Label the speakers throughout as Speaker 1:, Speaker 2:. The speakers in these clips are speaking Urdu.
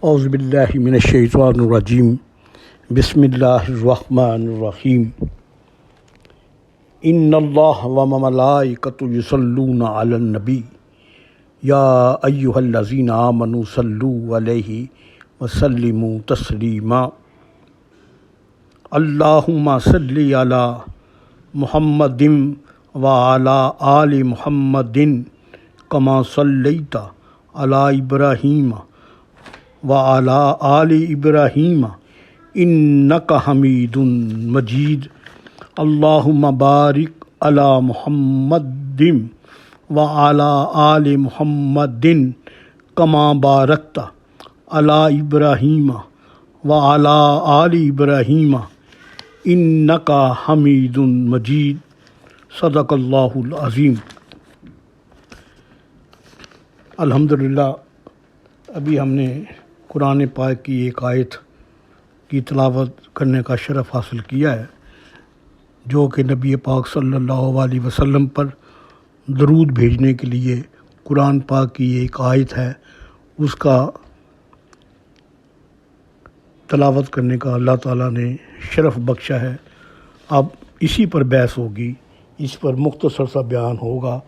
Speaker 1: اعوذ باللہ من الشیطان الرجیم بسم اللہ الرحمن الرحیم ان اللہ وملائکتہ یصلون علی النبی یا ایہا الذین آمنوا صلوا علیہ وسلموا تسلیما اللہم صلی علی محمد وعلی آل محمد کما صلیت علی ابراہیم وعلی آل ابراہیم انک حمید مجید اللہم بارک علی محمد وعلی آل محمد کما بارکت علی ابراہیم وعلی آل ابراہیم انک حمید مجید صدق اللہ العظیم۔ الحمدللہ ابھی ہم نے قرآن پاک کی ایک آیت کی تلاوت کرنے کا شرف حاصل کیا ہے، جو کہ نبی پاک صلی اللہ علیہ وسلم پر درود بھیجنے کے لیے قرآن پاک کی ایک آیت ہے، اس کا تلاوت کرنے کا اللہ تعالیٰ نے شرف بخشا ہے۔ اب اسی پر بحث ہوگی، اس پر مختصر سا بیان ہوگا،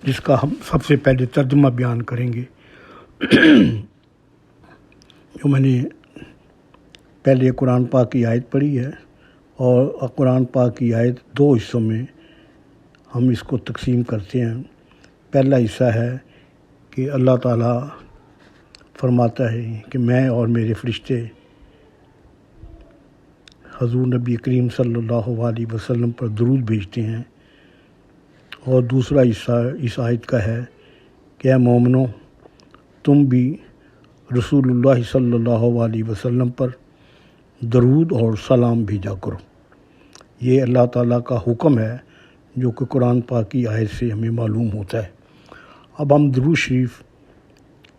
Speaker 1: جس کا ہم سب سے پہلے ترجمہ بیان کریں گے۔ جو میں نے پہلے قرآن پاک کی آیت پڑھی ہے، اور قرآن پاک کی آیت دو حصوں میں ہم اس کو تقسیم کرتے ہیں۔ پہلا حصہ ہے کہ اللہ تعالیٰ فرماتا ہے کہ میں اور میرے فرشتے حضور نبی کریم صلی اللہ علیہ وسلم پر درود بھیجتے ہیں، اور دوسرا حصہ اس آیت کا ہے کہ اے مومنو، تم بھی رسول اللہ صلی اللہ علیہ وسلم پر درود اور سلام بھیجا کرو۔ یہ اللہ تعالیٰ کا حکم ہے، جو کہ قرآن پاک کی آیت سے ہمیں معلوم ہوتا ہے۔ اب ہم درود شریف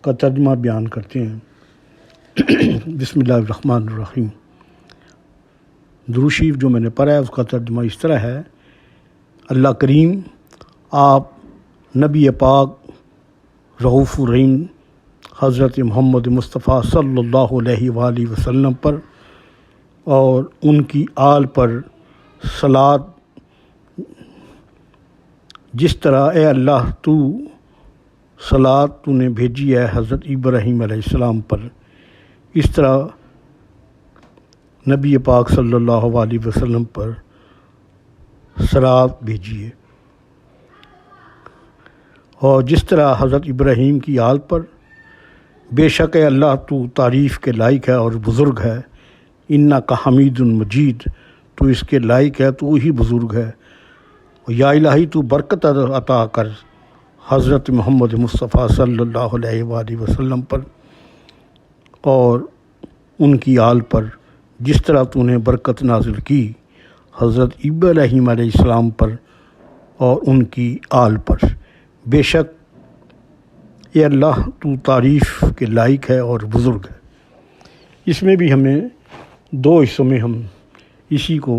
Speaker 1: کا ترجمہ بیان کرتے ہیں۔ بسم اللہ الرحمن الرحیم۔ درود شریف جو میں نے پڑھا ہے، اس کا ترجمہ اس طرح ہے: اللہ کریم آپ نبی پاک رؤوف الرحیم حضرت محمد مصطفیٰ صلی اللہ علیہ وآلہ وسلم پر اور ان کی آل پر صلاۃ، جس طرح اے اللہ تو صلاۃ تو نے بھیجی ہے حضرت ابراہیم علیہ السلام پر، اس طرح نبی پاک صلی اللہ علیہ وسلم پر صلاۃ بھیجیے، اور جس طرح حضرت ابراہیم کی آل پر، بے شک اے اللہ تو تعریف کے لائق ہے اور بزرگ ہے، انک حمید مجید تو اس کے لائق ہے، تو ہی بزرگ ہے، یا الہی تو برکت عطا کر حضرت محمد مصطفیٰ صلی اللہ علیہ وآلہ وسلم پر اور ان کی آل پر، جس طرح تو نے برکت نازل کی حضرت ابراہیم علیہ السلام پر اور ان کی آل پر، بے شک اے اللہ تو تعریف کے لائق ہے اور بزرگ ہے۔ اس میں بھی ہمیں دو حصوں میں ہم اسی کو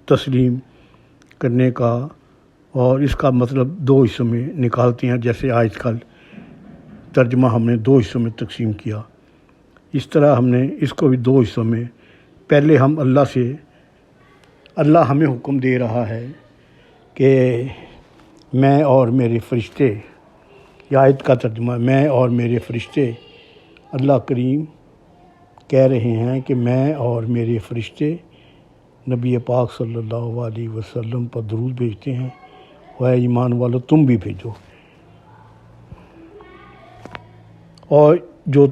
Speaker 1: تسلیم کرنے کا اور اس کا مطلب دو حصوں میں نکالتے ہیں، جیسے آج کل ترجمہ ہم نے دو حصوں میں تقسیم کیا، اس طرح ہم نے اس کو بھی دو حصوں میں، پہلے ہم اللہ ہمیں حکم دے رہا ہے کہ میں اور میرے فرشتے، یہ آیت کا ترجمہ، میں اور میرے فرشتے، اللہ کریم کہہ رہے ہیں کہ میں اور میرے فرشتے نبی پاک صلی اللہ علیہ وسلم پر درود بھیجتے ہیں، وہ ایمان والو تم بھی بھیجو۔ اور جو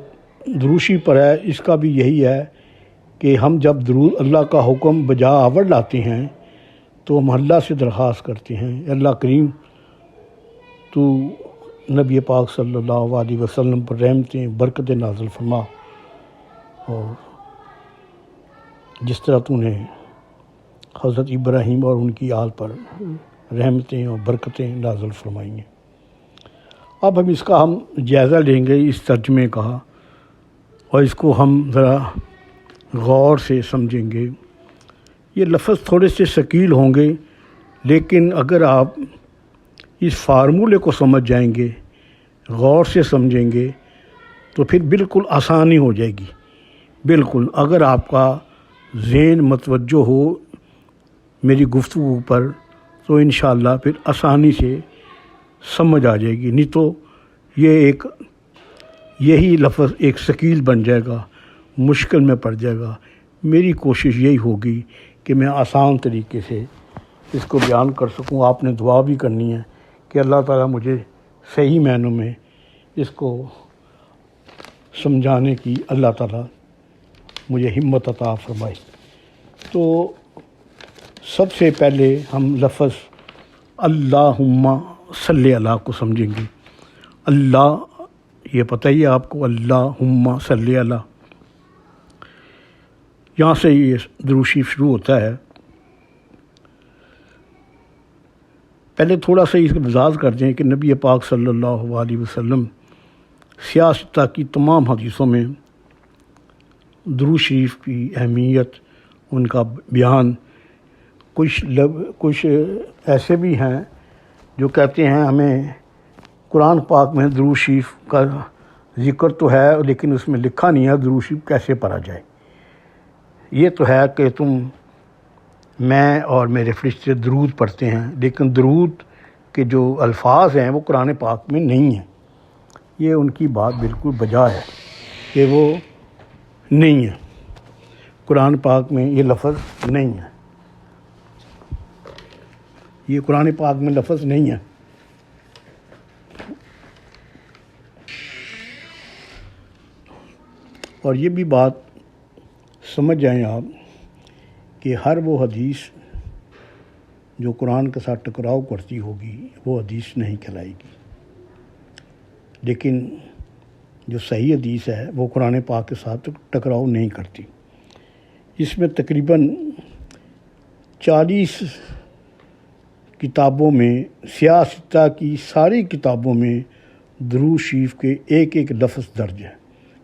Speaker 1: دروشی پر ہے، اس کا بھی یہی ہے کہ ہم جب درود اللہ کا حکم بجا آور لاتے ہیں تو ہم اللہ سے درخواست کرتے ہیں، اللہ کریم تو نبی پاک صلی اللہ علیہ وسلم پر رحمتیں برکتیں نازل فرما، اور جس طرح تو نے حضرت ابراہیم اور ان کی آل پر رحمتیں اور برکتیں نازل فرمائی ہیں۔ اب ہم اس کا جائزہ لیں گے، اس ترجمے کا، اور اس کو ہم ذرا غور سے سمجھیں گے۔ یہ لفظ تھوڑے سے ثقیل ہوں گے، لیکن اگر آپ اس فارمولے کو سمجھ جائیں گے، غور سے سمجھیں گے، تو پھر بالکل آسانی ہو جائے گی. بالکل اگر آپ کا ذہن متوجہ ہو میری گفتگو پر تو انشاءاللہ پھر آسانی سے سمجھ آ جائے گی. نہیں تو یہی لفظ ایک ثقیل بن جائے گا، مشکل میں پڑ جائے گا. میری کوشش یہی ہوگی کہ میں آسان طریقے سے اس کو بیان کر سکوں. آپ نے دعا بھی کرنی ہے کہ اللہ تعالیٰ مجھے صحیح معنوں میں اس کو سمجھانے کی اللہ تعالیٰ مجھے ہمت عطا فرمائے. تو سب سے پہلے ہم لفظ اللہم صلی اللہ کو سمجھیں گے. اللہ، یہ پتہ ہی ہے آپ کو، اللہم صلی اللہ، یہاں سے یہ درود شریف شروع ہوتا ہے. پہلے تھوڑا سا اس کا وضاحت کر دیں کہ نبی پاک صلی اللہ علیہ وسلم سیاستہ کی تمام حدیثوں میں درود شریف کی اہمیت، ان کا بیان، کچھ ایسے بھی ہیں جو کہتے ہیں ہمیں قرآن پاک میں درود شریف کا ذکر تو ہے لیکن اس میں لکھا نہیں ہے درود شریف کیسے پڑھا جائے. یہ تو ہے کہ میں اور میرے فرشتے درود پڑھتے ہیں لیکن درود کے جو الفاظ ہیں وہ قرآن پاک میں نہیں ہیں. یہ ان کی بات بالکل بجا ہے کہ وہ نہیں ہے، قرآن پاک میں یہ لفظ نہیں ہے، یہ قرآن پاک میں لفظ نہیں ہے. اور یہ بھی بات سمجھ جائیں آپ کہ ہر وہ حدیث جو قرآن کے ساتھ ٹکراؤ کرتی ہوگی وہ حدیث نہیں کہلائے گی، لیکن جو صحیح حدیث ہے وہ قرآن پاک کے ساتھ ٹکراؤ نہیں کرتی. اس میں تقریباً 40 کتابوں میں، سیاستہ کی ساری کتابوں میں درود شریف کے ایک ایک لفظ درج ہے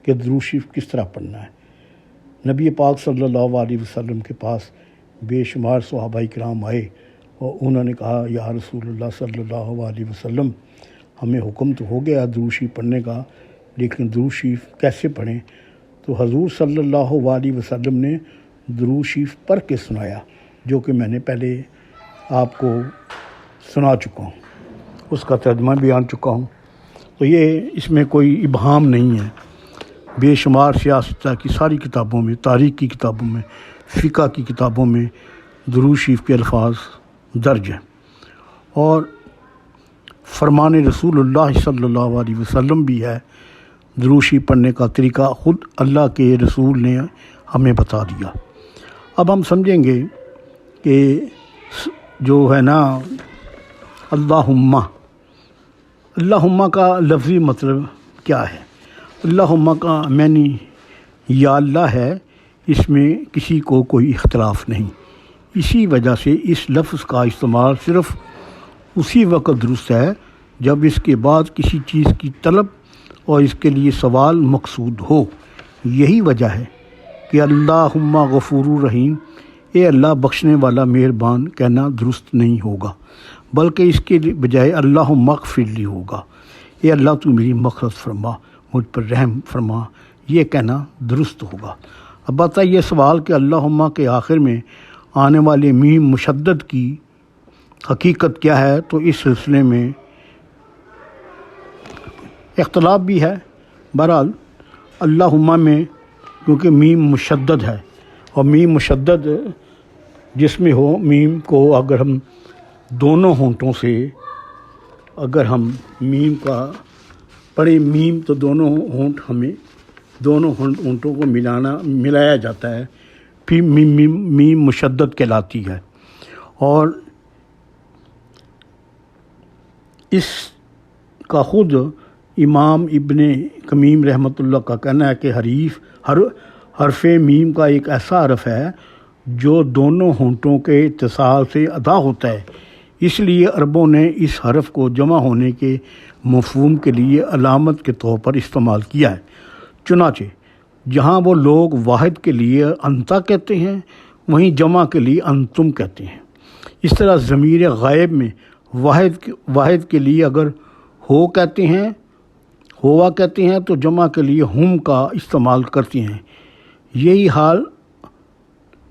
Speaker 1: کہ درود شریف کس طرح پڑھنا ہے. نبی پاک صلی اللہ علیہ وسلم کے پاس بے شمار صحابہ کرام آئے اور انہوں نے کہا یا رسول اللہ صلی اللہ علیہ وسلم، ہمیں حکم تو ہو گیا درود شریف پڑھنے کا لیکن درود شریف کیسے پڑھیں؟ تو حضور صلی اللہ علیہ وسلم نے درود شریف پڑھ کے سنایا، جو کہ میں نے پہلے آپ کو سنا چکا ہوں، اس کا ترجمہ بھی آن چکا ہوں. تو یہ اس میں کوئی ابہام نہیں ہے. بے شمار سیاستہ کی ساری کتابوں میں، تاریخ کی کتابوں میں، فقہ کی کتابوں میں درود شریف کے الفاظ درج ہیں. اور فرمان رسول اللہ صلی اللہ علیہ وسلم بھی ہے. درود شریف پڑھنے کا طریقہ خود اللہ کے رسول نے ہمیں بتا دیا. اب ہم سمجھیں گے کہ جو ہے نا اللہم کا لفظی مطلب کیا ہے. اللہم کا معنی یا اللہ ہے، اس میں کسی کو کوئی اختلاف نہیں. اسی وجہ سے اس لفظ کا استعمال صرف اسی وقت درست ہے جب اس کے بعد کسی چیز کی طلب اور اس کے لیے سوال مقصود ہو. یہی وجہ ہے کہ اللہم غفور الرحیم، اے اللہ بخشنے والا مہربان کہنا درست نہیں ہوگا، بلکہ اس کے بجائے اللہم اغفر لی ہوگا، اے اللہ تو میری مغفرت فرما، مجھ پر رحم فرما، یہ کہنا درست ہوگا. اب بتائیے سوال کہ اللہم کے آخر میں آنے والے میم مشدد کی حقیقت کیا ہے؟ تو اس سلسلے میں اختلاف بھی ہے. بہرحال اللہم میں کیونکہ میم مشدد ہے اور میم مشدد جس میں ہو، میم کو اگر ہم دونوں ہونٹوں سے اگر ہم میم کا پڑھیں، میم تو دونوں ہونٹ ہمیں دونوں ہونٹوں کو ملایا جاتا ہے، پھر میم مشدد کہلاتی ہے. اور اس کا خود امام ابن قیم رحمۃ اللہ کا کہنا ہے کہ حرف میم کا ایک ایسا حرف ہے جو دونوں ہونٹوں کے اتصال سے ادا ہوتا ہے، اس لیے عربوں نے اس حرف کو جمع ہونے کے مفہوم کے لیے علامت کے طور پر استعمال کیا ہے. چنانچہ جہاں وہ لوگ واحد کے لیے انتا کہتے ہیں وہیں جمع کے لیے انتم کہتے ہیں. اس طرح ضمیر غائب میں واحد کے لیے اگر ہو کہتے ہیں، ہوا کہتے ہیں تو جمع کے لیے ہم کا استعمال کرتے ہیں۔ یہی حال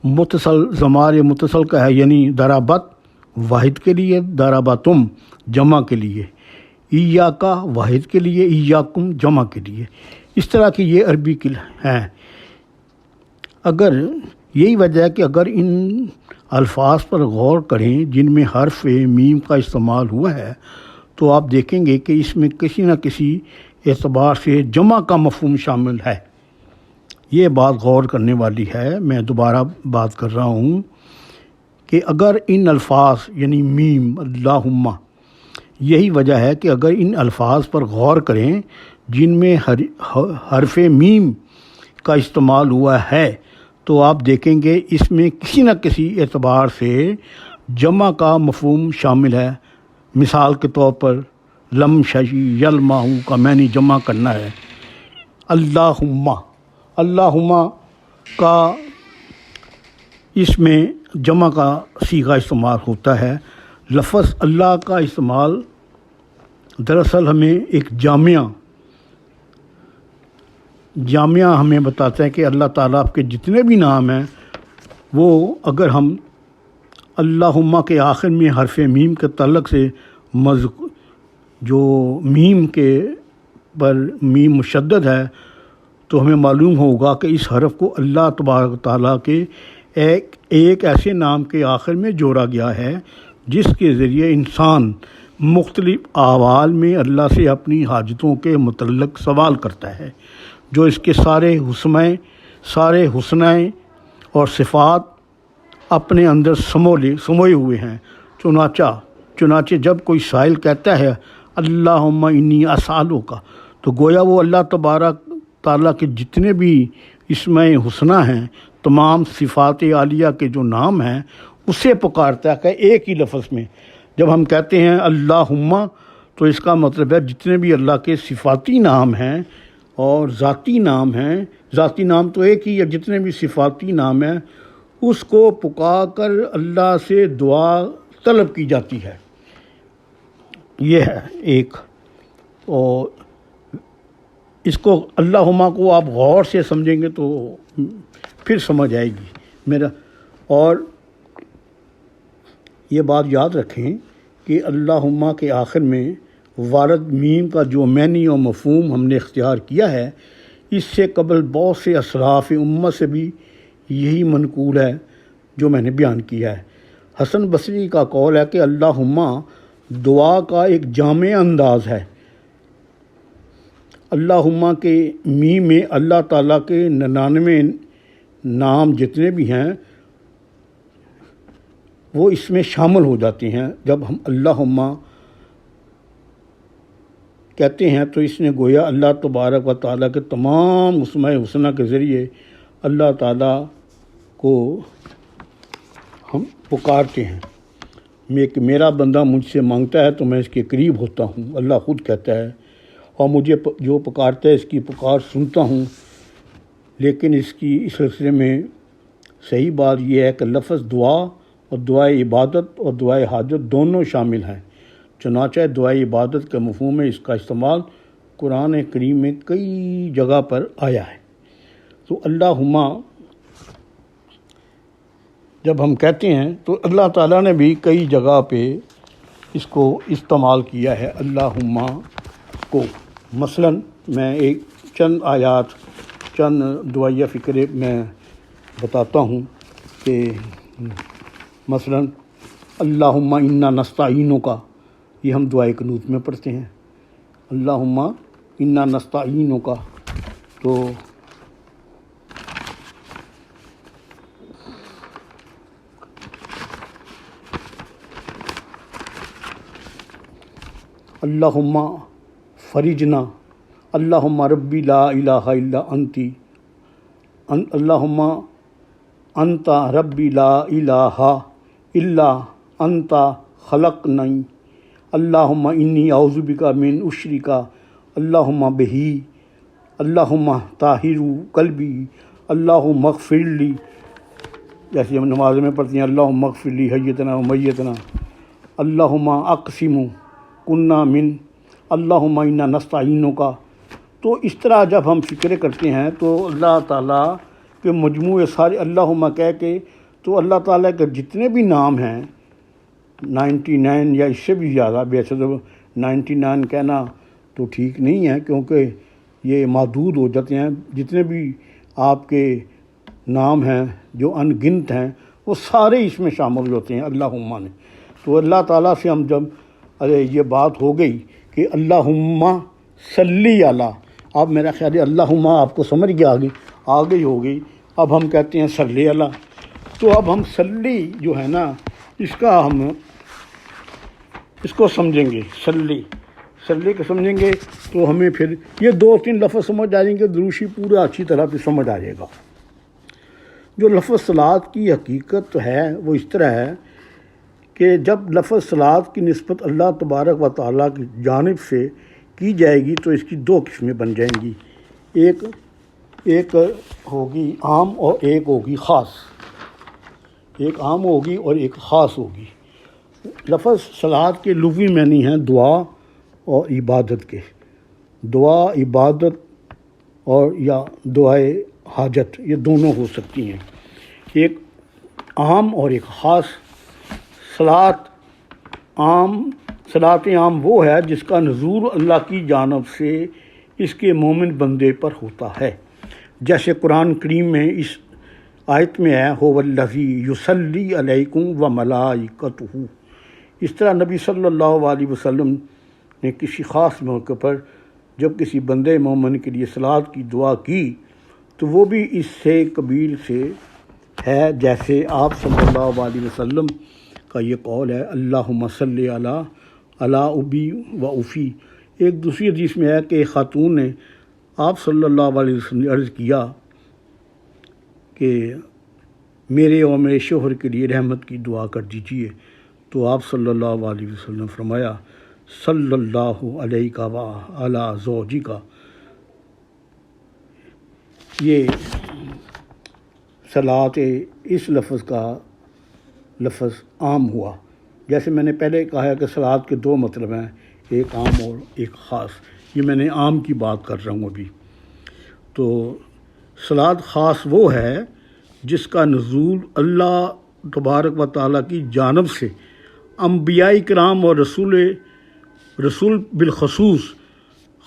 Speaker 1: متصل ضمائر متصل کا ہے، یعنی ضربت واحد کے لیے، ضربتم جمع کے لیے، ایاکا واحد کے لیے، ایاکم جمع کے لیے۔ اس طرح کی یہ عربی کی ہیں۔ اگر یہی وجہ ہے کہ اگر ان الفاظ پر غور کریں جن میں حرف میم کا استعمال ہوا ہے تو آپ دیکھیں گے کہ اس میں کسی نہ کسی اعتبار سے جمع کا مفہوم شامل ہے۔ یہ بات غور کرنے والی ہے۔ میں دوبارہ بات کر رہا ہوں کہ اگر ان الفاظ یعنی میم، اللہم، یہی وجہ ہے کہ اگر ان الفاظ پر غور کریں جن میں حرف میم کا استعمال ہوا ہے تو آپ دیکھیں گے اس میں کسی نہ کسی اعتبار سے جمع کا مفہوم شامل ہے۔ مثال کے طور پر لم ششی یلمہ کا معنی جمع کرنا ہے۔ اللہم، اللہم کا اس میں جمع کا صیغہ استعمال ہوتا ہے۔ لفظ اللہ کا استعمال دراصل ہمیں ایک جامعہ ہمیں بتاتا ہے کہ اللہ تعالیٰ کے جتنے بھی نام ہیں وہ اگر ہم اللہم کے آخر میں حرف میم کے تعلق سے جو میم کے پر میم مشدد ہے تو ہمیں معلوم ہوگا کہ اس حرف کو اللہ تبارک تعالیٰ کے ایک ایسے نام کے آخر میں جوڑا گیا ہے جس کے ذریعے انسان مختلف احوال میں اللہ سے اپنی حاجتوں کے متعلق سوال کرتا ہے، جو اس کے سارے حسنائیں اور صفات اپنے اندر سموئے ہوئے ہیں۔ چنانچہ جب کوئی سائل کہتا ہے اللہم انی اسالک، تو گویا وہ اللہ تبارک تعالیٰ کے جتنے بھی اسم حسنہ ہیں، تمام صفات عالیہ کے جو نام ہیں، اسے پکارتا ہے ایک ہی لفظ میں۔ جب ہم کہتے ہیں اللہم تو اس کا مطلب ہے جتنے بھی اللہ کے صفاتی نام ہیں اور ذاتی نام ہیں، ذاتی نام تو ایک ہی ہے، جتنے بھی صفاتی نام ہیں اس کو پکار کر اللہ سے دعا طلب کی جاتی ہے۔ یہ ہے ایک، اور اس کو اللہم کو آپ غور سے سمجھیں گے تو پھر سمجھ آئے گی اور یہ بات یاد رکھیں کہ اللہم کے آخر میں وارد میم کا جو معنی اور مفہوم ہم نے اختیار کیا ہے، اس سے قبل بہت سے اسلاف امت سے بھی یہی منقول ہے جو میں نے بیان کیا ہے۔ حسن بصری کا قول ہے کہ اللہم دعا کا ایک جامع انداز ہے۔ اللہم کے میم میں اللہ تعالیٰ کے 99 نام جتنے بھی ہیں وہ اس میں شامل ہو جاتے ہیں۔ جب ہم اللہم کہتے ہیں تو اس نے گویا اللہ تبارک و تعالیٰ کے تمام اسماء حسنہ کے ذریعے اللہ تعالیٰ کو ہم پکارتے ہیں۔ میرا بندہ مجھ سے مانگتا ہے تو میں اس کے قریب ہوتا ہوں، اللہ خود کہتا ہے، اور مجھے جو پکارتا ہے اس کی پکار سنتا ہوں۔ لیکن اس سلسلے میں صحیح بات یہ ہے کہ لفظ دعا اور دعائے عبادت اور دعائے حاجت دونوں شامل ہیں۔ چنانچہ دعائے عبادت کے مفہوم میں اس کا استعمال قرآن کریم میں کئی جگہ پر آیا ہے۔ تو اللہم جب ہم کہتے ہیں تو اللہ تعالیٰ نے بھی کئی جگہ پہ اس کو استعمال کیا ہے اللہم کو۔ مثلا میں ایک چند دعائیہ فکرے میں بتاتا ہوں کہ مثلا اللہم انا نستعینک، یہ ہم دعائے قنوت میں پڑھتے ہیں اللہم انا نستعینک۔ تو اللہم فرجنا، اللہم ربی لا الہ الا انتی، اللہم انت ربی لا الہ الا انت خلقنی، اللہم انی اعوذ بک من اشرک اللہم بہی، اللہم طاہر قلبی، اللہم اغفر لی، جیسے ہم نماز میں پڑھتے ہیں اللہم اغفر لی حیتنا و میتنا، اللہم اقسم کنا من، اللہم انا نستعینک، تو اس طرح جب ہم فکر کرتے ہیں تو اللہ تعالیٰ کے مجموعے سارے اللہم کہہ کے، تو اللہ تعالیٰ کے جتنے بھی نام ہیں 99 یا اس سے بھی زیادہ، ویسے تو 99 کہنا تو ٹھیک نہیں ہے کیونکہ یہ محدود ہو جاتے ہیں، جتنے بھی آپ کے نام ہیں جو ان گنت ہیں وہ سارے اس میں شامل ہوتے ہیں اللہم نے۔ تو اللہ تعالیٰ سے ہم جب یہ بات ہو گئی کہ اللہم صلی علی، اب میرا خیال ہے اللہم آپ کو سمجھ گیا، آگے ہو گئی، اب ہم کہتے ہیں صلی علی۔ تو اب ہم صلی جو ہے نا ہم اس کو سمجھیں گے، صلی کو سمجھیں گے تو ہمیں پھر یہ 2-3 لفظ سمجھ آ جائیں گے، دروشی پورا اچھی طرح سے سمجھ آ جائے گا۔ جو لفظ صلاۃ کی حقیقت ہے وہ اس طرح ہے کہ جب لفظ صلاۃ کی نسبت اللہ تبارک و تعالیٰ کی جانب سے کی جائے گی تو اس کی 2 قسمیں بن جائیں گی، ایک ہوگی عام اور ایک ہوگی خاص، ایک عام ہوگی اور ایک خاص ہوگی۔ لفظ صلاۃ کے لغوی معنی ہیں دعا اور عبادت کے، دعا عبادت اور یا دعائے حاجت، یہ دونوں ہو سکتی ہیں، ایک عام اور ایک خاص۔ صلاۃ عام وہ ہے جس کا نزول اللہ کی جانب سے اس کے مومن بندے پر ہوتا ہے، جیسے قرآن کریم میں اس آیت میں ہے هو الذی یصلی علیکم وملائکتہ۔ اس طرح نبی صلی اللہ علیہ وسلم نے کسی خاص موقع پر جب کسی بندے مومن کے لیے صلاۃ کی دعا کی تو وہ بھی اس سے قبیل سے ہے جیسے آپ صلی اللہ علیہ وسلم کا یہ قول ہے اللہم صلی علی ابی و افی۔ ایک دوسری حدیث میں ہے کہ ایک خاتون نے آپ صلی اللہ علیہ وسلم نے عرض کیا کہ میرے اور میرے شوہر کے لیے رحمت کی دعا کر دیجئے، تو آپ صلی اللہ علیہ وسلم نے فرمایا صلی اللہ علیہ و علی زوجک۔ یہ صلاۃ اس لفظ کا لفظ عام ہوا، جیسے میں نے پہلے کہا ہے کہ صلاۃ کے 2 مطلب ہیں، ایک عام اور ایک خاص، یہ میں نے عام کی بات کر رہا ہوں ابھی۔ تو صلاۃ خاص وہ ہے جس کا نزول اللہ تبارک و تعالیٰ کی جانب سے انبیاء کرام اور رسول بالخصوص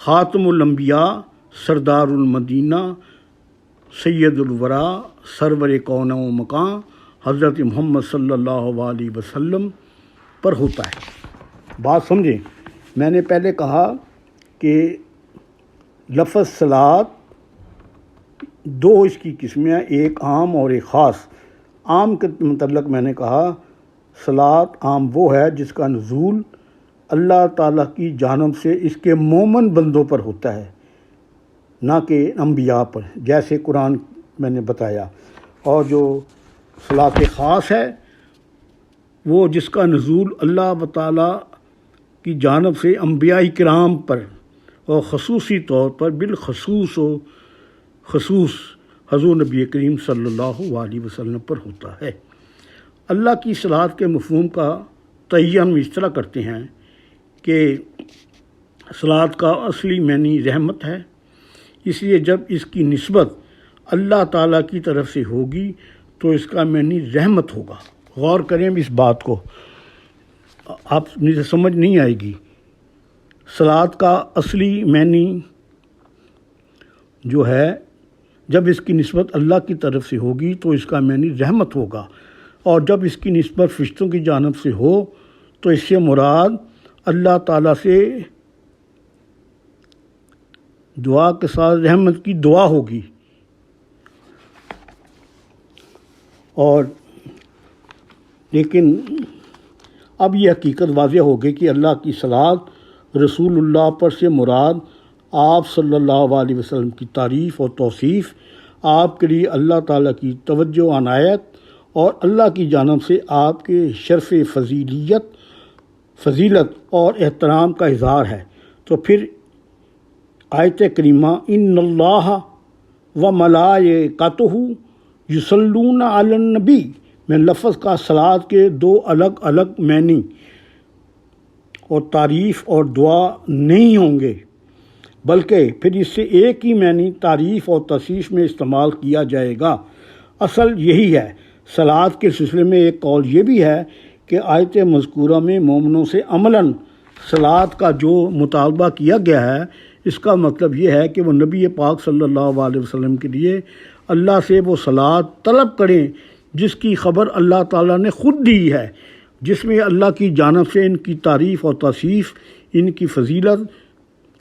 Speaker 1: خاتم الانبیاء سردار المدینہ سید الورا سرور کون و مکان حضرت محمد صلی اللہ علیہ وسلم پر ہوتا ہے۔ بات سمجھیں، میں نے پہلے کہا کہ لفظ صلاۃ 2 اس کی قسمیں ہیں، ایک عام اور ایک خاص۔ عام کے متعلق میں نے کہا صلاۃ عام وہ ہے جس کا نزول اللہ تعالیٰ کی جانب سے اس کے مومن بندوں پر ہوتا ہے، نہ کہ انبیاء پر، جیسے قرآن میں نے بتایا۔ اور جو صلاۃ خاص ہے وہ جس کا نزول اللہ تعالیٰ کی جانب سے انبیاء کرام پر اور خصوصی طور پر بالخصوص و خصوص حضور نبی کریم صلی اللہ علیہ وسلم پر ہوتا ہے۔ اللہ کی صلاۃ کے مفہوم کا تئیہ ہم اس طرح کرتے ہیں کہ صلاۃ کا اصلی معنی رحمت ہے، اس لیے جب اس کی نسبت اللہ تعالیٰ کی طرف سے ہوگی تو اس کا معنی رحمت ہوگا۔ غور کریں اس بات کو، آپ مجھے سمجھ نہیں آئے گی۔ صلاۃ کا اصلی معنی جو ہے جب اس کی نسبت اللہ کی طرف سے ہوگی تو اس کا معنی رحمت ہوگا، اور جب اس کی نسبت فرشتوں کی جانب سے ہو تو اس سے مراد اللہ تعالیٰ سے دعا کے ساتھ رحمت کی دعا ہوگی۔ اور لیکن اب یہ حقیقت واضح ہو گئی کہ اللہ کی صلاۃ رسول اللہ پر سے مراد آپ صلی اللہ علیہ وسلم کی تعریف اور توصیف، آپ کے لیے اللہ تعالیٰ کی توجہ عنایت اور اللہ کی جانب سے آپ کے شرف فضیلت اور احترام کا اظہار ہے۔ تو پھر آیت کریمہ ان اللہ و ملائکتہ یصلون علی النبی میں لفظ کا صلاۃ کے 2 الگ الگ معنی اور تعریف اور دعا نہیں ہوں گے، بلکہ پھر اس سے ایک ہی معنی تعریف اور توصیف میں استعمال کیا جائے گا۔ اصل یہی ہے۔ صلات کے سلسلے میں ایک قول یہ بھی ہے کہ آیت مذکورہ میں مومنوں سے عملاً صلات کا جو مطالبہ کیا گیا ہے، اس کا مطلب یہ ہے کہ وہ نبی پاک صلی اللہ علیہ وسلم کے لیے اللہ سے وہ صلات طلب کریں جس کی خبر اللہ تعالیٰ نے خود دی ہے، جس میں اللہ کی جانب سے ان کی تعریف اور توصیف، ان کی فضیلت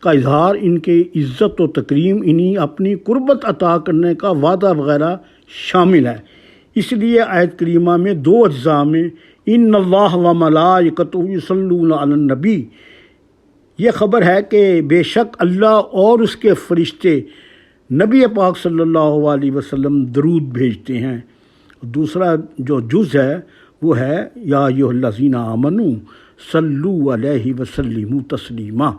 Speaker 1: کا اظہار، ان کے عزت و تکریم، انہیں اپنی قربت عطا کرنے کا وعدہ وغیرہ شامل ہے۔ اس لیے آیت کریمہ میں دو اجزاء میں ان اللہ و ملائکتہ یصلون علی النبی، یہ خبر ہے کہ بے شک اللہ اور اس کے فرشتے نبی پاک صلی اللہ علیہ وسلم درود بھیجتے ہیں۔ دوسرا جو جز ہے وہ ہے یا ایھا الذین آمنوا صلوا علیہ وسلموا تسلیما،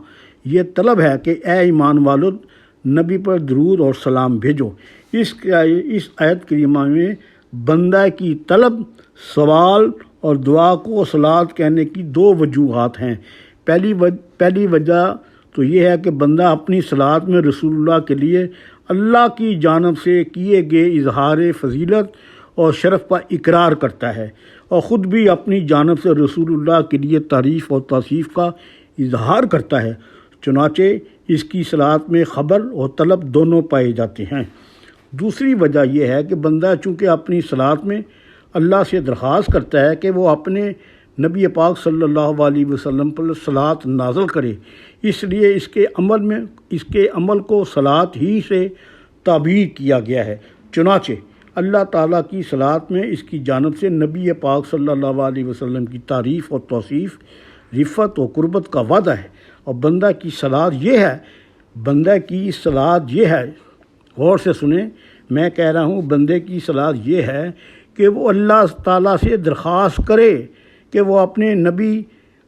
Speaker 1: یہ طلب ہے کہ اے ایمان والو نبی پر درود اور سلام بھیجو۔ اس آیت کریمہ میں بندہ کی طلب، سوال اور دعا کو صلات کہنے کی دو وجوہات ہیں۔ پہلی وجہ تو یہ ہے کہ بندہ اپنی صلات میں رسول اللہ کے لیے اللہ کی جانب سے کیے گئے اظہار فضیلت اور شرف کا اقرار کرتا ہے، اور خود بھی اپنی جانب سے رسول اللہ کے لیے تعریف اور توصیف کا اظہار کرتا ہے۔ چنانچہ اس کی صلات میں خبر اور طلب دونوں پائے جاتے ہیں۔ دوسری وجہ یہ ہے کہ بندہ چونکہ اپنی صلات میں اللہ سے درخواست کرتا ہے کہ وہ اپنے نبی پاک صلی اللہ علیہ وسلم پر صلات نازل کرے، اس لیے اس کے عمل کو صلات ہی سے تعبیر کیا گیا ہے۔ چنانچہ اللہ تعالیٰ کی صلات میں اس کی جانب سے نبی پاک صلی اللہ علیہ وسلم کی تعریف اور توصیف، رفعت و قربت کا وعدہ ہے، اور بندہ کی صلات یہ ہے، غور سے سنیں، میں کہہ رہا ہوں بندے کی صلات یہ ہے کہ وہ اللہ تعالیٰ سے درخواست کرے کہ وہ اپنے نبی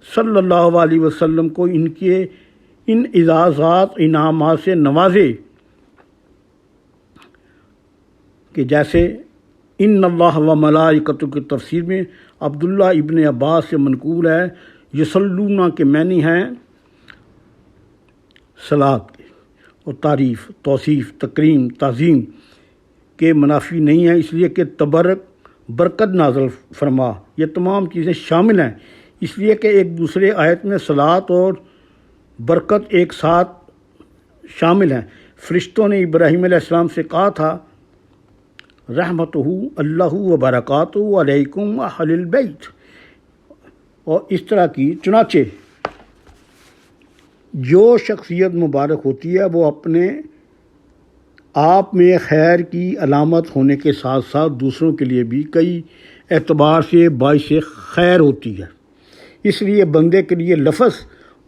Speaker 1: صلی اللہ علیہ وسلم کو ان اعزازات، انعامات سے نوازے کہ جیسے ان اللہ و ملائکتہ کی تفسیر میں عبداللہ ابن عباس سے منقول ہے، یصلون کے معنی ہیں صلات اور تعریف، توصیف، تکریم، تعظیم کے منافی نہیں ہیں، اس لیے کہ تبرک، برکت نازل فرما، یہ تمام چیزیں شامل ہیں، اس لیے کہ ایک دوسرے آیت میں صلات اور برکت ایک ساتھ شامل ہیں۔ فرشتوں نے ابراہیم علیہ السلام سے کہا تھا رحمتہ اللہ و برکاتہ علیکم اہل البیت، اور اس طرح کی۔ چنانچہ جو شخصیت مبارک ہوتی ہے وہ اپنے آپ میں خیر کی علامت ہونے کے ساتھ ساتھ دوسروں کے لیے بھی کئی اعتبار سے باعث خیر ہوتی ہے۔ اس لیے بندے کے لیے لفظ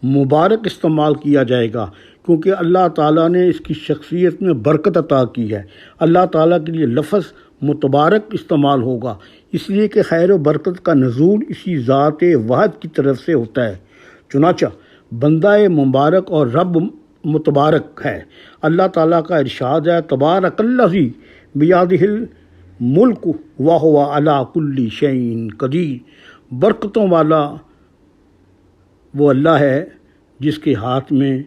Speaker 1: مبارک استعمال کیا جائے گا، کیونکہ اللہ تعالیٰ نے اس کی شخصیت میں برکت عطا کی ہے۔ اللہ تعالیٰ کے لیے لفظ متبارک استعمال ہوگا، اس لیے کہ خیر و برکت کا نزول اسی ذات واحد کی طرف سے ہوتا ہے۔ چنانچہ بندہ مبارک اور رب متبارک ہے۔ اللہ تعالیٰ کا ارشاد ہے تبارک الذی بیدہ الملک وہو علی کل شیء قدیر، برکتوں والا وہ اللہ ہے جس کے ہاتھ میں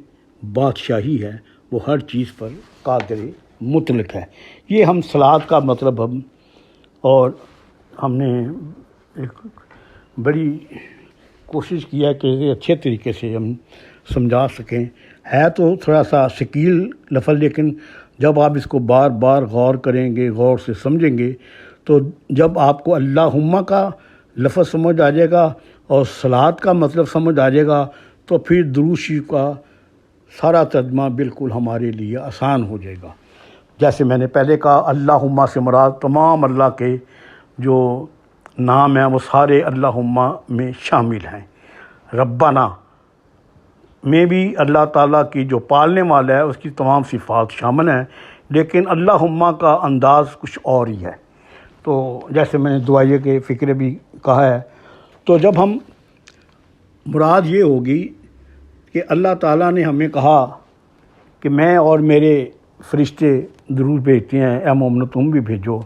Speaker 1: بادشاہی ہے، وہ ہر چیز پر قادر مطلق ہے۔ یہ ہم صلات کا مطلب اور ہم نے ایک بڑی کوشش کیا کہ اچھے طریقے سے ہم سمجھا سکیں۔ ہے تو تھوڑا سا ثقیل لفظ، لیکن جب آپ اس کو بار بار غور کریں گے، غور سے سمجھیں گے، تو جب آپ کو اللہم کا لفظ سمجھ آ جائے گا اور صلات کا مطلب سمجھ آ جائے گا، تو پھر درود شریف کا سارا ترجمہ بالکل ہمارے لیے آسان ہو جائے گا۔ جیسے میں نے پہلے کہا، اللہم سے مراد تمام اللہ کے جو نام ہیں وہ سارے اللہم میں شامل ہیں۔ ربنا میں بھی اللہ تعالیٰ کی جو پالنے والا ہے اس کی تمام صفات شامل ہیں، لیکن اللہم کا انداز کچھ اور ہی ہے۔ تو جیسے میں نے دعائیے کے فکر بھی کہا ہے، تو جب ہم مراد یہ ہوگی کہ اللہ تعالیٰ نے ہمیں کہا کہ میں اور میرے فرشتے درود بھیجتے ہیں، اے مومنو تم بھی بھیجو،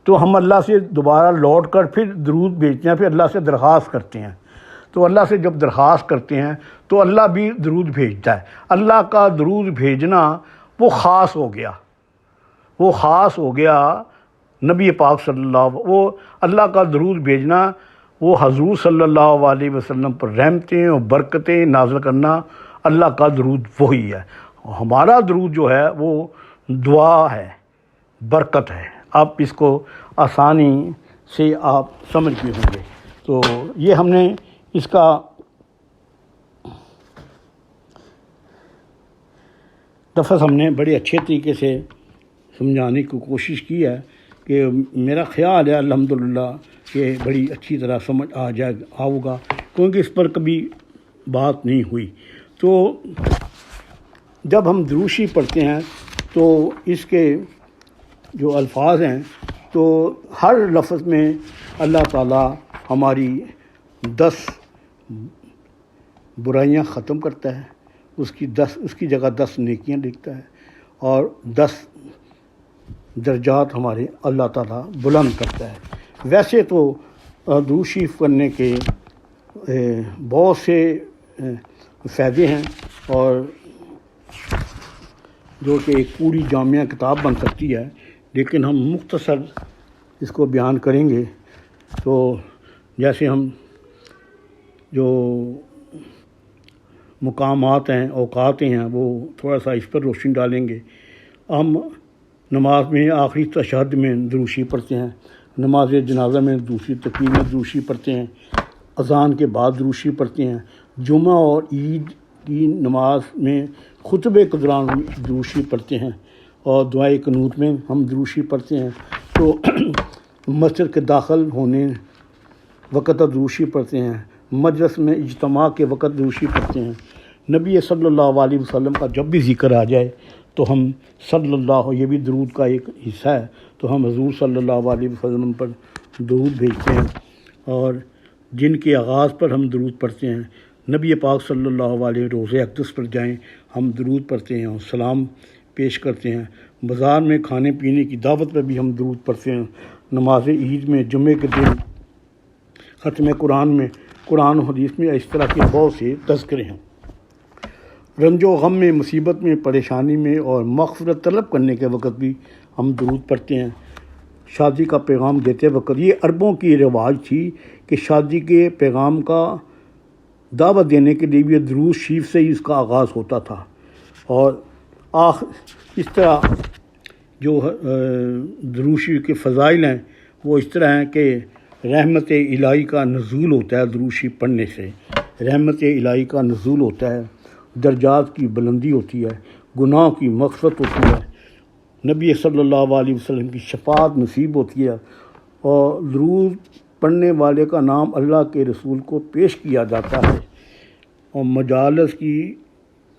Speaker 1: تو ہم اللہ سے دوبارہ لوٹ کر پھر درود بھیجتے ہیں، پھر اللہ سے درخواست کرتے ہیں۔ تو اللہ سے جب درخواست کرتے ہیں تو اللہ بھی درود بھیجتا ہے۔ اللہ کا درود بھیجنا وہ خاص ہو گیا، وہ خاص ہو گیا نبی پاک صلی اللہ، وہ اللہ کا درود بھیجنا وہ حضور صلی اللہ علیہ وسلم پر رحمتیں اور برکتیں نازل کرنا، اللہ کا درود وہی ہے۔ ہمارا درود جو ہے وہ دعا ہے، برکت ہے۔ آپ اس کو آسانی سے آپ سمجھ گئے ہوں گے۔ تو یہ ہم نے اس کا لفظ ہم نے بڑے اچھے طریقے سے سمجھانے کی کوشش کی ہے کہ میرا خیال ہے الحمدللہ کہ بڑی اچھی طرح سمجھ آؤگا، کیونکہ اس پر کبھی بات نہیں ہوئی۔ تو جب ہم دروشی پڑھتے ہیں تو اس کے جو الفاظ ہیں تو ہر لفظ میں اللہ تعالیٰ ہماری 10 برائیاں ختم کرتا ہے، اس کی جگہ 10 نیکیاں لکھتا ہے، اور 10 درجات ہمارے اللہ تعالیٰ بلند کرتا ہے۔ ویسے تو درود شریف پڑھنے کے بہت سے فائدے ہیں، اور جو کہ ایک پوری جامعہ کتاب بن سکتی ہے، لیکن ہم مختصر اس کو بیان کریں گے۔ تو جیسے ہم جو مقامات ہیں، اوقات ہیں، وہ تھوڑا سا اس پر روشنی ڈالیں گے۔ ہم نماز میں آخری تشہد میں درود شریف پڑھتے ہیں، نماز جنازہ میں دوسری تکبیر میں درود شریف پڑھتے ہیں، اذان کے بعد درود شریف پڑھتے ہیں، جمعہ اور عید کی نماز میں خطبے کے دوران درود شریف پڑھتے ہیں، اور دعائے قنوت میں ہم درود شریف پڑھتے ہیں۔ تو مسجد کے داخل ہونے وقت درود شریف پڑھتے ہیں، مجلس میں اجتماع کے وقت درود شریف پڑھتے ہیں۔ نبی صلی اللہ علیہ وسلم کا جب بھی ذکر آ جائے تو ہم صلی اللہ، یہ بھی درود کا ایک حصہ ہے، تو ہم حضور صلی اللہ علیہ وسلم پر درود بھیجتے ہیں، اور جن کے آغاز پر ہم درود پڑھتے ہیں، نبی پاک صلی اللہ علیہ روضہ اقدس پر جائیں، ہم درود پڑھتے ہیں اور سلام پیش کرتے ہیں۔ بازار میں کھانے پینے کی دعوت پر بھی ہم درود پڑھتے ہیں۔ نماز عید میں، جمعے کے دن، ختم قرآن میں، قرآن و حدیث میں اس طرح کے بہت سے تذکرے ہیں۔ رنج و غم میں، مصیبت میں، پریشانی میں اور مغفرت طلب کرنے کے وقت بھی ہم درود پڑھتے ہیں۔ شادی کا پیغام دیتے وقت، یہ عربوں کی رواج تھی کہ شادی کے پیغام کا دعوت دینے کے لیے بھی درود شریف سے ہی اس کا آغاز ہوتا تھا، اور اس طرح جو درود شریف کے فضائل ہیں وہ اس طرح ہیں کہ رحمت الہی کا نزول ہوتا ہے، درود شریف پڑھنے سے رحمت الہی کا نزول ہوتا ہے، درجات کی بلندی ہوتی ہے، گناہوں کی مغفرت ہوتی ہے، نبی صلی اللہ علیہ وسلم کی شفاعت نصیب ہوتی ہے، اور درود پڑھنے والے کا نام اللہ کے رسول کو پیش کیا جاتا ہے، اور مجالس کی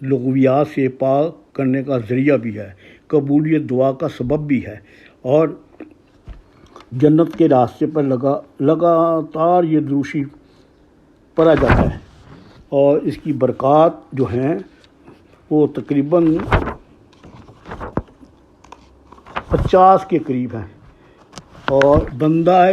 Speaker 1: لغویات سے پاک کرنے کا ذریعہ بھی ہے، قبولیت دعا کا سبب بھی ہے، اور جنت کے راستے پر لگاتار یہ درود شریف پڑھا جاتا ہے، اور اس کی برکات جو ہیں وہ تقریباً 50 کے قریب ہیں۔ اور بندہ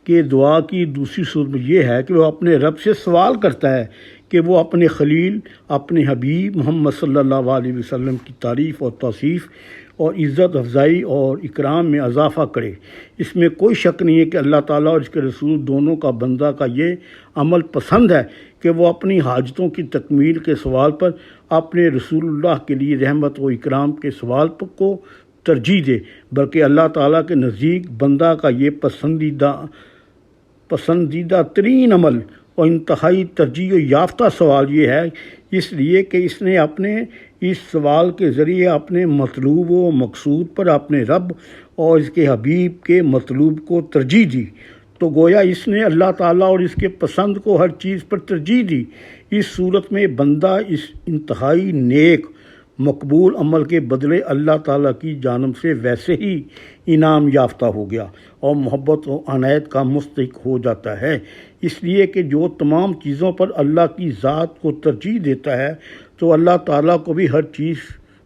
Speaker 1: کے دعا کی دوسری صورت یہ ہے کہ وہ اپنے رب سے سوال کرتا ہے کہ وہ اپنے خلیل، اپنے حبیب محمد صلی اللہ علیہ وسلم کی تعریف اور توصیف اور عزت افزائی اور اکرام میں اضافہ کرے۔ اس میں کوئی شک نہیں ہے کہ اللہ تعالیٰ اور اس کے رسول دونوں کا بندہ کا یہ عمل پسند ہے کہ وہ اپنی حاجتوں کی تکمیل کے سوال پر اپنے رسول اللہ کے لیے رحمت و اکرام کے سوال کو ترجیح دے، بلکہ اللہ تعالیٰ کے نزدیک بندہ کا یہ پسندیدہ ترین عمل اور انتہائی ترجیح یافتہ سوال یہ ہے، اس لیے کہ اس نے اپنے اس سوال کے ذریعے اپنے مطلوب و مقصود پر اپنے رب اور اس کے حبیب کے مطلوب کو ترجیح دی۔ تو گویا اس نے اللہ تعالیٰ اور اس کے پسند کو ہر چیز پر ترجیح دی۔ اس صورت میں بندہ اس انتہائی نیک مقبول عمل کے بدلے اللہ تعالیٰ کی جانب سے ویسے ہی انعام یافتہ ہو گیا اور محبت و عنایت کا مستحق ہو جاتا ہے، اس لیے کہ جو تمام چیزوں پر اللہ کی ذات کو ترجیح دیتا ہے تو اللہ تعالیٰ کو بھی ہر چیز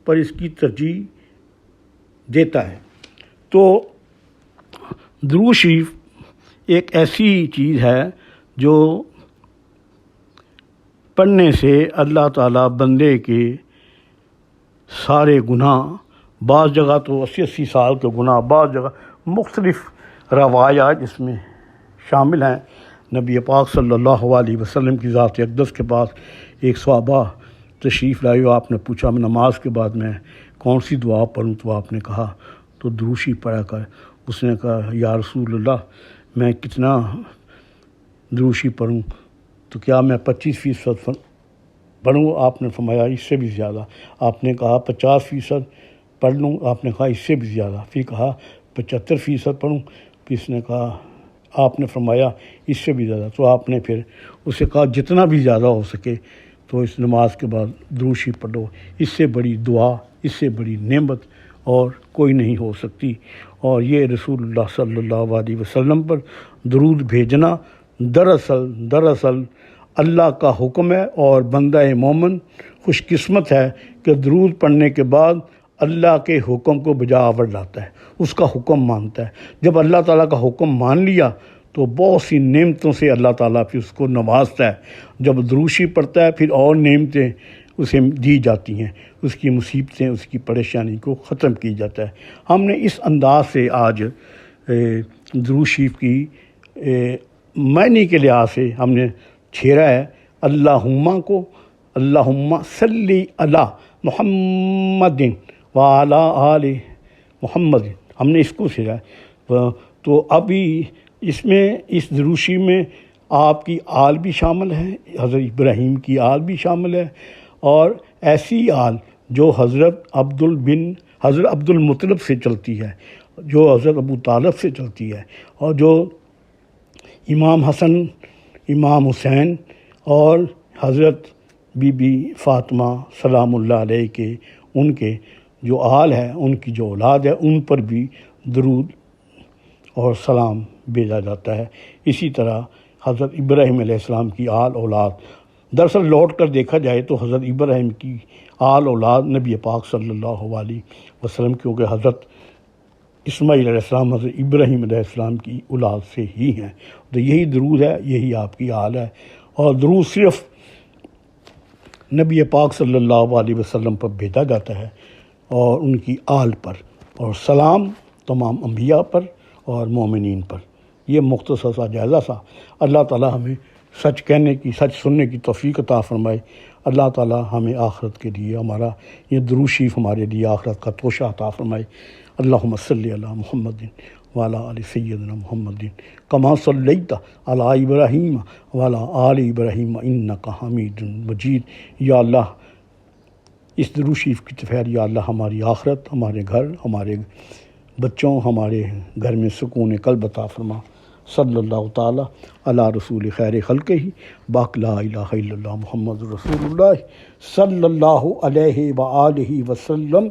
Speaker 1: پر اس کی ترجیح دیتا ہے۔ تو درود شریف ایک ایسی چیز ہے جو پڑھنے سے اللہ تعالیٰ بندے کے سارے گناہ، بعض جگہ تو 80 سال کے گناہ، بعض جگہ مختلف روایات اس میں شامل ہیں۔ نبی پاک صلی اللہ علیہ وسلم کی ذات اقدس کے پاس ایک صحابہ تشریف لائے، آپ نے پوچھا نماز کے بعد میں کون سی دعا پڑھوں؟ تو آپ نے کہا تو دروشی پڑھا کر۔ اس نے کہا یا رسول اللہ میں کتنا دروشی پڑھوں؟ تو کیا میں 25% پڑھوں؟ آپ نے فرمایا اس سے بھی زیادہ۔ آپ نے کہا 50% پڑھ لوں؟ آپ نے کہا اس سے بھی زیادہ۔ پھر کہا 75% پڑھوں؟ پھر اس نے کہا، آپ نے فرمایا اس سے بھی زیادہ۔ تو آپ نے پھر اسے کہا جتنا بھی زیادہ ہو سکے تو اس نماز کے بعد دروشی پڑھو، اس سے بڑی دعا، اس سے بڑی نعمت اور کوئی نہیں ہو سکتی۔ اور یہ رسول اللہ صلی اللہ علیہ وسلم پر درود بھیجنا دراصل اللہ کا حکم ہے، اور بندہ مومن خوش قسمت ہے کہ درود پڑھنے کے بعد اللہ کے حکم کو بجا آور لاتا ہے، اس کا حکم مانتا ہے۔ جب اللہ تعالیٰ کا حکم مان لیا تو بہت سی نعمتوں سے اللہ تعالیٰ پھر اس کو نوازتا ہے۔ جب دروشی پڑھتا ہے پھر اور نعمتیں اسے دی جاتی ہیں، اس کی مصیبتیں، اس کی پریشانی کو ختم کی جاتا ہے۔ ہم نے اس انداز سے آج درود شریف کی معنی کے لحاظ سے ہم نے چھیڑا ہے اللہم کو، اللہم صلی علی محمد وعلی آل محمد، ہم نے اس کو چھیڑا ہے۔ تو ابھی اس میں اس دروشی میں آپ کی آل بھی شامل ہے، حضرت ابراہیم کی آل بھی شامل ہے، اور ایسی آل جو حضرت عبد المطلب سے چلتی ہے، جو حضرت ابو طالب سے چلتی ہے، اور جو امام حسن، امام حسین اور حضرت بی بی فاطمہ سلام اللہ علیہ کے، ان کے جو آل ہے، ان کی جو اولاد ہے، ان پر بھی درود اور سلام بھیجا جاتا ہے۔ اسی طرح حضرت ابراہیم علیہ السلام کی آل اولاد، دراصل لوٹ کر دیکھا جائے تو حضرت ابراہیم کی آل اولاد نبی پاک صلی اللہ علیہ وسلم، کیونکہ حضرت اسماعیل علیہ السلام حضرت ابراہیم علیہ السلام کی اولاد سے ہی ہیں۔ تو یہی درود ہے، یہی آپ کی آل ہے، اور درود صرف نبی پاک صلی اللہ علیہ وسلم پر بھیجا جاتا ہے اور ان کی آل پر، اور سلام تمام انبیاء پر اور مومنین پر۔ یہ مختصر سا جائزہ سا۔ اللہ تعالیٰ ہمیں سچ کہنے کی، سچ سننے کی توفیق عطا فرمائے۔ اللہ تعالیٰ ہمیں آخرت کے لیے، ہمارا یہ درود شریف ہمارے لیے آخرت کا توشہ عطا فرمائے۔ اللہم صلی علی محمد وعلی آل سیدنا محمد کما صلیت علی ابراہیم وعلی آل ابراہیم انک حمید مجید۔ یا اللہ اس درود شریف کی تفہیر، یا اللہ ہماری آخرت، ہمارے گھر، ہمارے بچوں، ہمارے گھر میں سکون قلب عطا فرما۔ صلی اللہ تعالیٰ علی رسول خیر خلقہ باق لا الہ الا اللہ محمد رسول اللہ صلی اللہ علیہ وآلہ وسلم۔